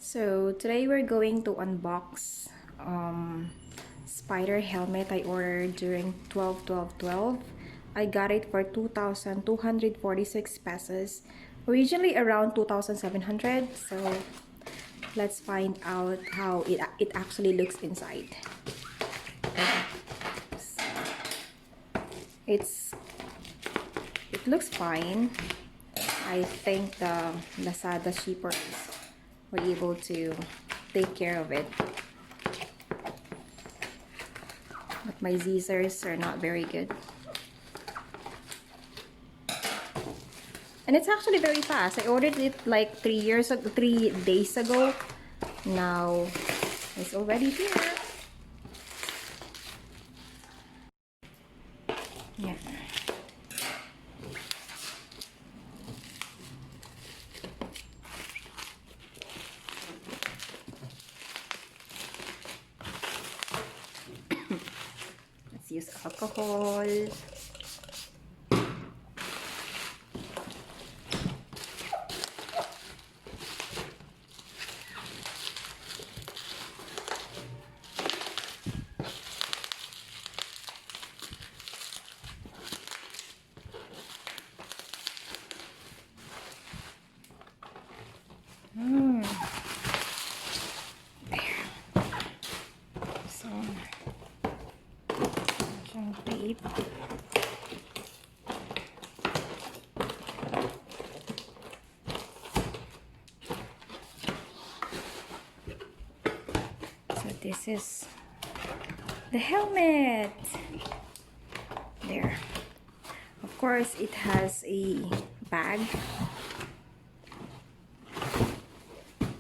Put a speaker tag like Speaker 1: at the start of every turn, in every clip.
Speaker 1: So today we're going to unbox Spyder helmet I ordered during 12/12/12. I got it for 2,246 pesos, originally around 2,700. So let's find out how it actually looks inside. So, it looks fine. I think the Lazada shippers were able to take care of it, but my scissors are not very good, and it's actually very fast. I ordered it like 3 days ago. Now it's already here. Yeah. Let's use alcohol. So, tape. So this is the helmet. There. Of course, it has a bag.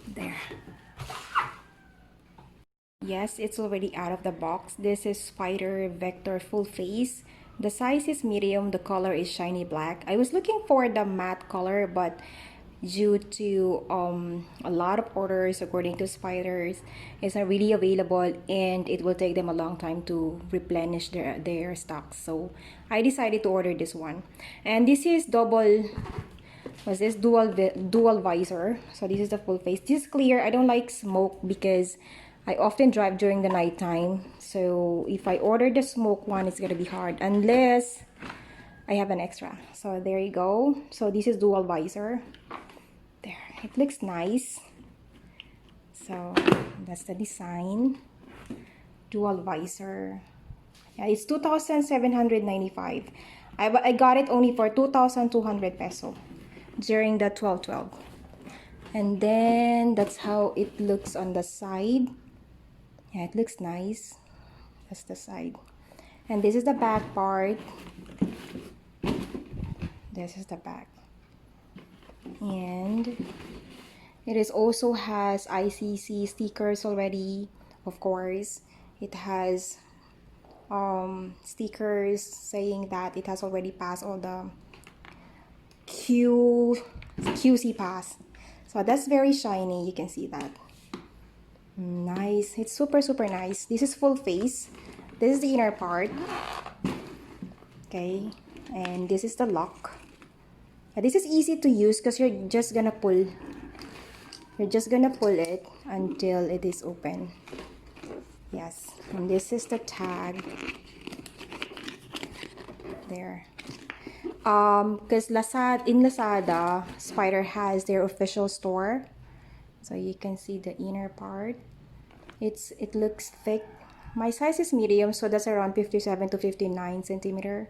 Speaker 1: There. Yes, it's already out of the box. This is Spyder Vector full face. The size is medium. The color is shiny black. I was looking for the matte color, but due to a lot of orders, according to Spyders, it's not really available, and it will take them a long time to replenish their stocks. So I decided to order this one, and this is dual visor. So this is the full face. This is clear. I don't like smoke because I often drive during the night time. So if I order the smoke one, it's gonna be hard unless I have an extra. So there you go. So this is dual visor. There, it looks nice. So that's the design. Dual visor. Yeah, it's 2,795. I got it only for 2,200 peso during the 12/12. And then that's how it looks on the side. Yeah, it looks nice. That's the side. And this is the back part. This is the back. And it is also has ICC stickers already. Of course, it has stickers saying that it has already passed all the QC pass. So that's very shiny. You can see that. Nice. It's super nice. This is full face. This is the inner part. Okay, and this is the lock. This is easy to use because you're just gonna pull it until it is open. Yes, and this is the tag there. Because in Lazada, Spyder has their official store. So you can see the inner part. It looks thick. My size is medium, so that's around 57 to 59 centimeter.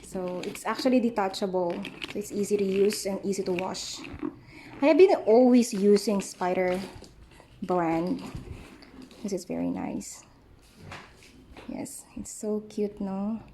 Speaker 1: So it's actually detachable. So it's easy to use and easy to wash. I have been always using Spyder brand. This is very nice. Yes, it's so cute, no?